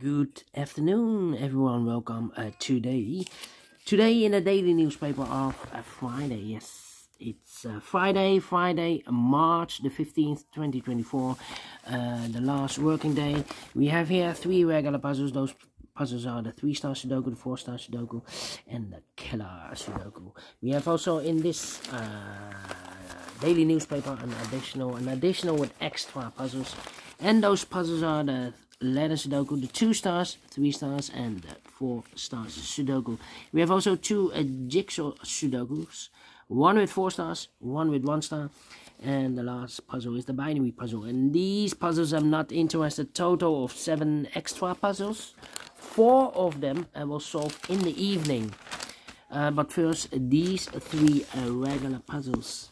Good afternoon, everyone. Welcome today in the daily newspaper of Friday. Yes, it's Friday, March the 15th, 2024. The last working day. We have here three regular puzzles. Those puzzles are the 3 Stars Sudoku, the 4 Stars Sudoku, and the Killer Sudoku. We have also in this daily newspaper an additional with extra puzzles, and those puzzles are the letter Sudoku, the 2 stars, 3 stars, and the 4 stars Sudoku. We have also two jigsaw Sudokus, one with 4 stars, one with 1 star, and the last puzzle is the binary puzzle. And these puzzles I'm not interested. Total of 7 extra puzzles. 4 of them I will solve in the evening. But first, these 3 regular puzzles.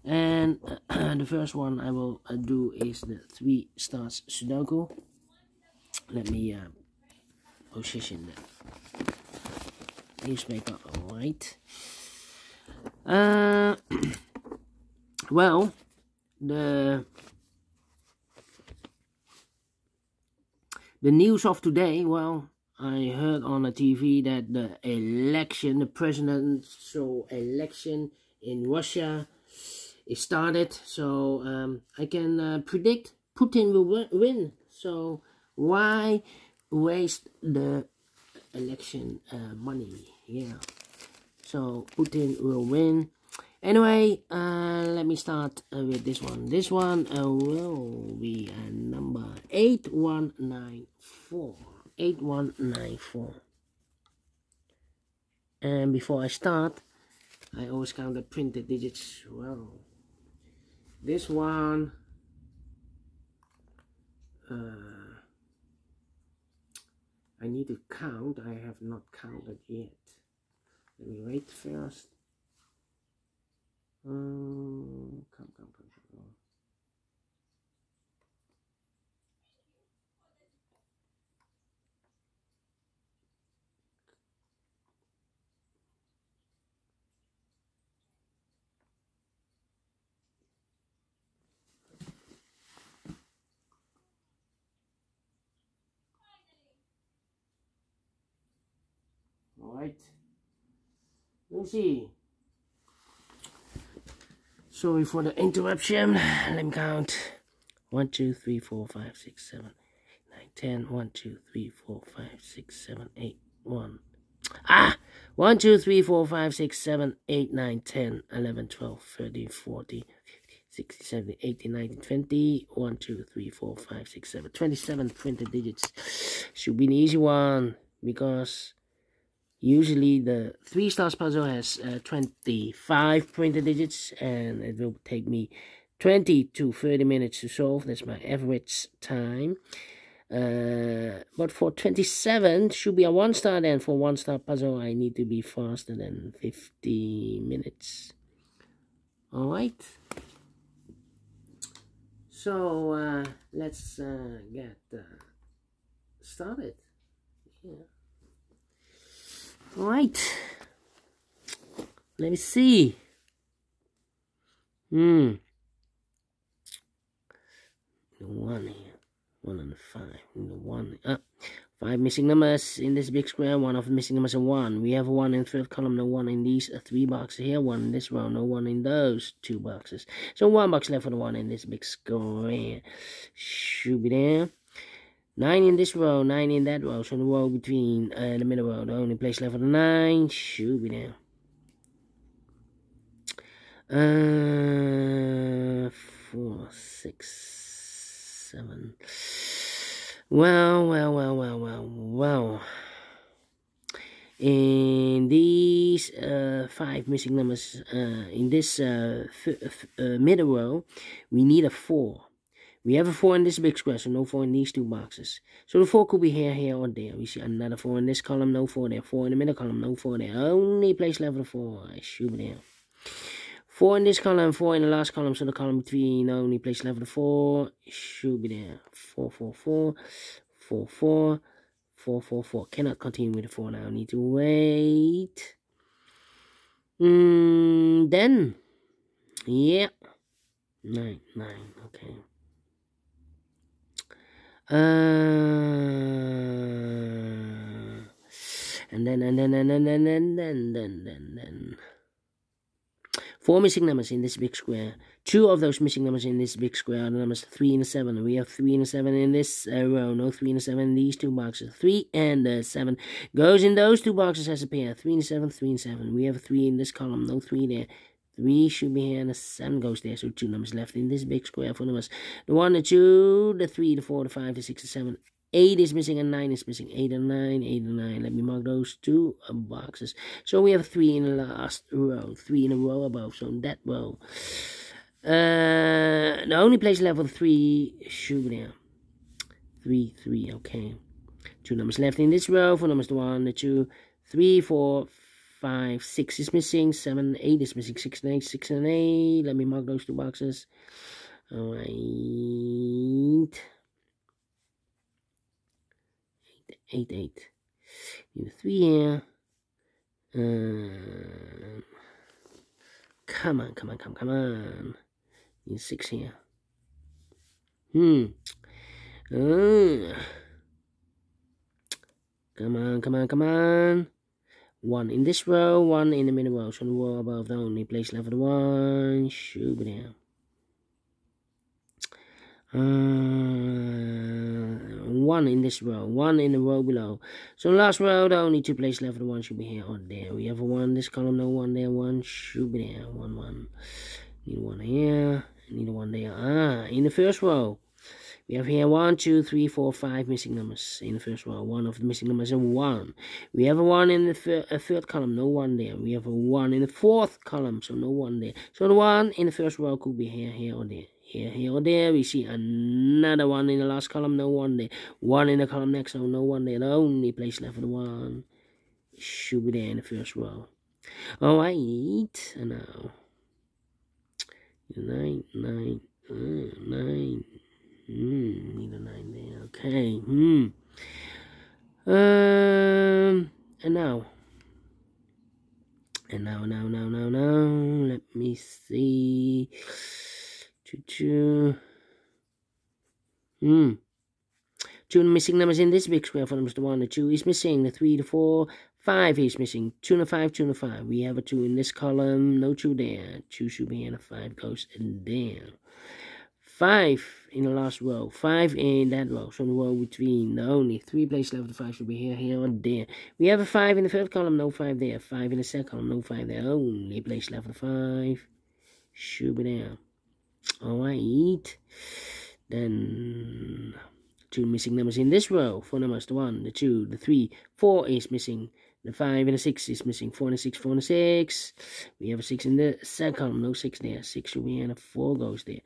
And the first one I will do is the 3 stars Sudoku. Let me position the newspaper right. Well, the news of today. Well, I heard on the TV that the presidential election in Russia is started. So I can predict Putin will win. So why waste the election money? Yeah, so Putin will win. Anyway, let me start with this one. This one will be number 8194. 8194. And before I start, I always count the printed digits. Well, this one I need to count. I have not counted yet. Let me wait first. Come. Alright. Let's see. Sorry for the interruption. Let me count. 1, 2, 3, 4, 5, 6, 7, 9, 10. 1, 2, 3, 4, 5, 6, 7, 8, 1. 1, 2, 3, 4, 5, 6, 7, 8, 9, 10, 11, 12, 13, 14, 15, 16, 17, 18, 19, 20. 1, 2, 3, 4, 5, 6, 7. 27 printed digits. Should be an easy one because usually the 3 stars puzzle has 25 printed digits, and it will take me 20 to 30 minutes to solve. That's my average time. But for 27 should be a 1 star. Then for 1 star puzzle I need to be faster than 50 minutes. Alright. So let's get started. Yeah. Right, let me see. The 1 here, 1 and 5. The 1, 5 missing numbers in this big square. 1 of the missing numbers is 1. We have 1 in the third column, no 1 in these 3 boxes here. 1 in this row, no 1 in those 2 boxes. So 1 box left for the 1 in this big square. Should be there. 9 in this row, 9 in that row. So the row between the middle row, the only place left for the 9 should be there. 4, 6, 7. Well. In these 5 missing numbers, in this middle row, we need a 4. We have a 4 in this big square, so no 4 in these 2 boxes. So the 4 could be here, or there. We see another 4 in this column, no 4 there. 4 in the middle column, no 4 there. Only place left for the 4. I should be there. 4 in this column, 4 in the last column, so the column between, only place left for the 4. Should be there. 4, 4, 4, 4, 4, 4, 4, 4. Cannot continue with the 4 now. Need to wait. Then, yeah. 9, okay. And then. 4 missing numbers in this big square. 2 of those missing numbers in this big square are the numbers 3 and 7. We have 3 and 7 in this row. No 3 and 7 in these 2 boxes. 3 and 7 goes in those 2 boxes as a pair. 3 and 7, 3 and 7. We have 3 in this column. No 3 there. 3 should be here and the 7 goes there. So 2 numbers left in this big square for numbers. The 1, the 2, the 3, the 4, the 5, the 6, the 7. 8 is missing and 9 is missing. 8 and 9, 8 and 9. Let me mark those 2 boxes. So we have 3 in the last row. 3 in a row above. So in that row. The only place left with 3 should be there. 3, 3. Okay. 2 numbers left in this row. For numbers the 1, the 2, 3, 4, 5, 6 is missing. 7, 8 is missing. 6 and 8, 6 and 8. Let me mark those 2 boxes. Alright. 8, 8. Need a 3 here. Come on. Need a 6 here. Come on. 1 in this row, 1 in the middle row. So the row above the only place left for the 1 should be there. 1 in this row, 1 in the row below. So last row, the only 2 places left for the 1 should be here or there. We have a 1 this column, no 1 there, 1 should be there. 1, 1. Need a 1 here, need a 1 there. In the first row, we have here 1, 2, 3, 4, 5 missing numbers in the first row. 1 of the missing numbers is 1. We have a 1 in the third column, no 1 there. We have a 1 in the fourth column, so no 1 there. So the 1 in the first row could be here or there. Here or there. We see another 1 in the last column, no 1 there. 1 in the column next, so no 1 there. The only place left for the 1 should be there in the first row. Alright, and now 9. Need a 9 there. Okay. And now. Let me see. 2. 2 missing numbers in this big square for numbers. The 1, the 2 is missing. The 3, the 4, 5 is missing. 2 and a 5, 2 and a 5. We have a 2 in this column. No 2 there. 2 should be in a 5 goes in there. 5 in the last row. 5 in that row. So the row between the only 3 places left. The 5 should be here or there. We have a 5 in the third column. No 5 there. 5 in the second column. No 5 there. Only place left. The 5 should be there. Alright. Then 2 missing numbers in this row. 4 numbers. The 1, the 2, the 3, 4 is missing. The 5 and the 6 is missing. 4 and the 6, 4 and the 6. We have a 6 in the second column. No 6 there. 6 should be here and a 4 goes there.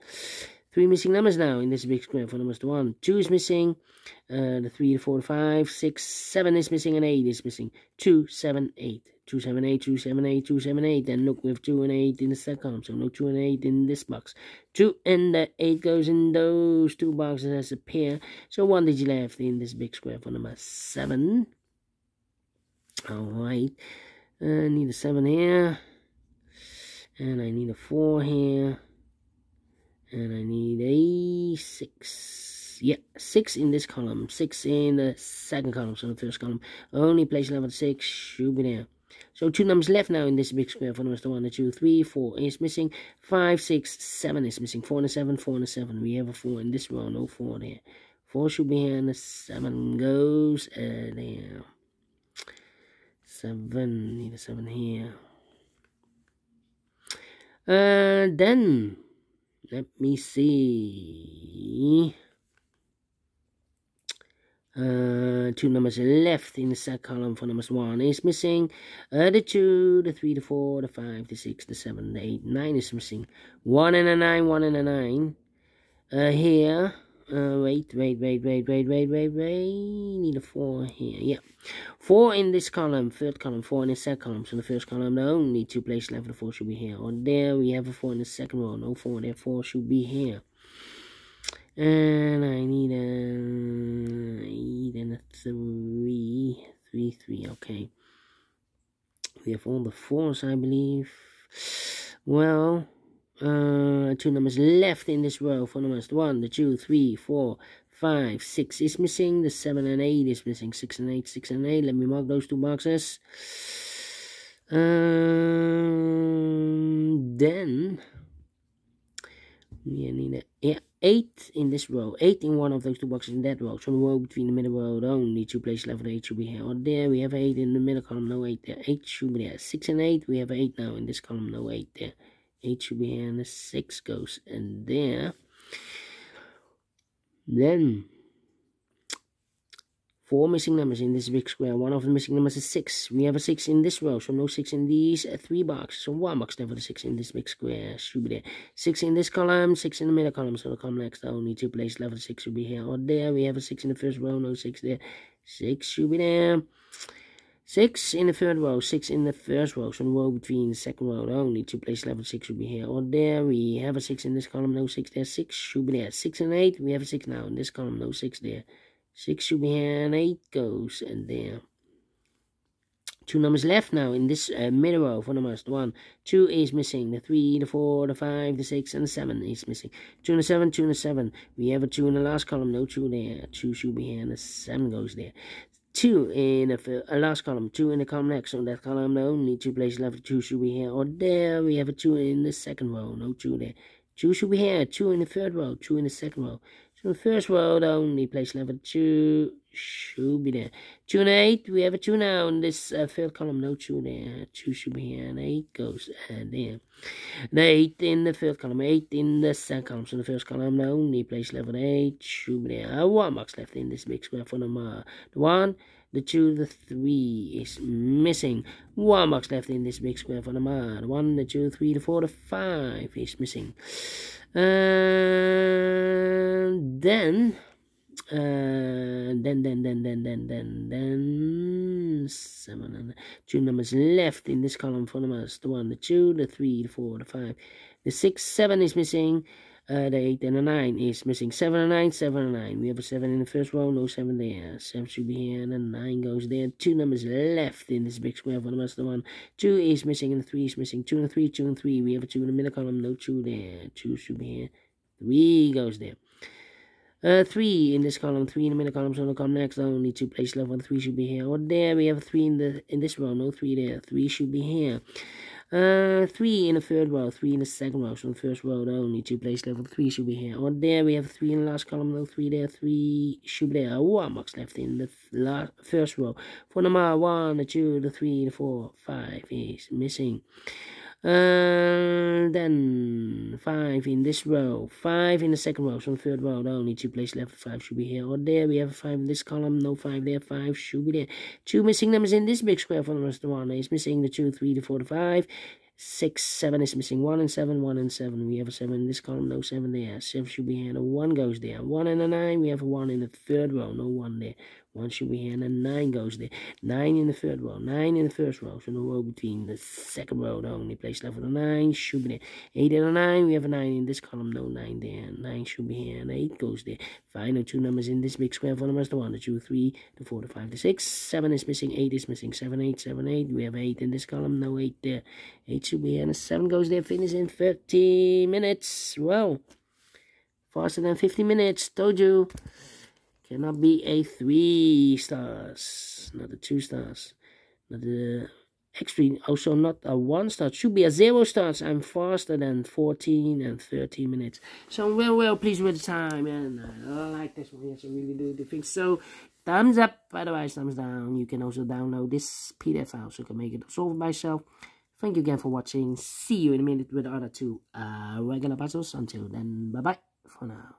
3 missing numbers now in this big square. 4 numbers. The 1, 2 is missing. The 3, the 4, the 5, 6, 7 is missing and 8 is missing. 2, 7, 8. 2, 7, 8, 2, 7, 8, 2, 7, 8. Then look, we have 2 and 8 in the second column. So no 2 and 8 in this box. 2 and the 8 goes in those 2 boxes as a pair. So 1 digit left in this big square for number 7. Alright. I need a 7 here. And I need a 4 here. And I need a 6. Yeah, 6 in this column. 6 in the second column. So the first column. Only place level 6 should be there. So 2 numbers left now in this big square for numbers. The 1, the 2, 3, 4 is missing. 5, 6, 7 is missing. 4 and a 7, 4 and a 7. We have a 4 in this row. No 4 there. 4 should be here and the 7 goes there. 7. Need a 7 here. Then let me see. 2 numbers left in the second column for numbers. 1 is missing. The 2, the 3, the 4, the 5, the 6, the 7, the 8, 9 is missing. 1 and a 9, 1 and a 9. Here. Wait. Need a 4 here. Yeah. 4 in this column, third column, 4 in the second column. So the first column, the only 2 places left. The 4 should be here or there. We have a 4 in the second row. No 4 there. 4 should be here. And I need a 8 and a 3. 3. Okay. We have all the 4s, I believe. Well, 2 numbers left in this row. 4 numbers. 1, the 2, 3, 4, 5, 6 is missing. The 7 and 8 is missing. 6 and 8, 6 and 8. Let me mark those two boxes. Then we need 8 in this row. 8 in one of those two boxes in that row. So the row between the middle row only 2 places left. 8 should be here or there. We have 8 in the middle column. No 8 there. 8 should be there. 6 and 8. We have 8 now in this column. No 8 there. 8 should be here and the 6 goes in there. Then 4 missing numbers in this big square. One of the missing numbers is 6. We have a 6 in this row, so no 6 in these 3 boxes. So 1 box left for the 6 in this big square. Should be there. 6 in this column, 6 in the middle column. So the column next only 2 places left for the 6 should be here or there. We have a 6 in the first row, no 6 there. 6 should be there. 6 in the third row, 6 in the first row. So the row between the second row only 2 places left for 6 should be here or there. We have a 6 in this column, no 6 there. 6 should be there. 6 and 8, we have a 6 now in this column, no 6 there. 6 should be here and 8 goes and there. 2 numbers left now in this middle row for numbers. The 1, 2 is missing. The 3, the 4, the 5, the 6, and the 7 is missing. 2 and the 7, 2 and the 7. We have a 2 in the last column, no 2 there. 2 should be here and the 7 goes there. 2 in the last column, 2 in the column next. So that column only 2 places left. 2 should be here or there. We have a 2 in the second row, no 2 there. 2 should be here. 2 in the third row, 2 in the second row. So the first row, the only place left 2 should be there. 2 and 8, we have a 2 now in this third column, no 2 there. 2 should be here and 8 goes there. The 8 in the third column, 8 in the second column. So the first column, the only place left 8 should be there. 1 box left in this big square for number. The 1, the 2, the 3 is missing. 1 box left in this big square for number. The 1, the 2, the 3, the 4, the 5 is missing. Then 7 and 2 numbers left in this column for numbers. The 1, the 2, the 3, the 4, the 5, the 6, 7 is missing. The 8 and the 9 is missing. 7 and 9, 7 and 9. We have a 7 in the first row, no 7 there. 7 should be here and the 9 goes there. 2 numbers left in this big square for the master 1. 2 is missing and the 3 is missing. 2 and 3, 2 and 3. We have a 2 in the middle column, no 2 there. 2 should be here. 3 goes there. 3 in this column, 3 in the middle column, so the column next only 2 places left. 1, 3 should be here or there. We have a 3 in this row, no 3 there. 3 should be here. 3 in the third row, 3 in the second row. So the first row, only 2 places left. 3 should be here or there. We have 3 in the last column, no 3 there. 3 should be there. 1 box left in the first row. For number 1, the 2, the 3, the 4, 5 is missing. Then 5 in this row, 5 in the second row. So the third row, only 2 places left. 5 should be here or there. We have 5 in this column, no 5 there. 5 should be there. 2 missing numbers in this big square for the rest of the 1 is missing. The 2, 3, the 4, the 5. 6, 7 is missing. 1 and 7, 1 and 7. We have a 7 in this column, no 7 there. 7 should be here and a 1 goes there. 1 and a 9, we have a 1 in the third row, no 1 there. 1 should be here and a 9 goes there. 9 in the third row, 9 in the first row. So no row between the second row, the only place left for the 9 should be there. 8 and a 9, we have a 9 in this column, no 9 there. 9 should be here and 8 goes there. Final 2 numbers in this big square for numbers, the 1, the 2, 3, the 4, the 5, the 6. 7 is missing, 8 is missing. 7, 8, 7, 8. We have 8 in this column, no 8 there. 8 should be here and a 7 goes there. Finish in 30 minutes. Well, faster than 50 minutes, told you. Cannot be a 3 stars, not a 2 stars, not a extreme, also not a 1 star. Should be a 0 stars. I'm faster than 14 and 13 minutes. So I'm well pleased with the time, and I like this one. Yes, I really do think so. Thumbs up, otherwise thumbs down. You can also download this PDF file so you can make it solve by yourself. Thank you again for watching. See you in a minute with the other 2 regular puzzles. Until then, bye bye for now.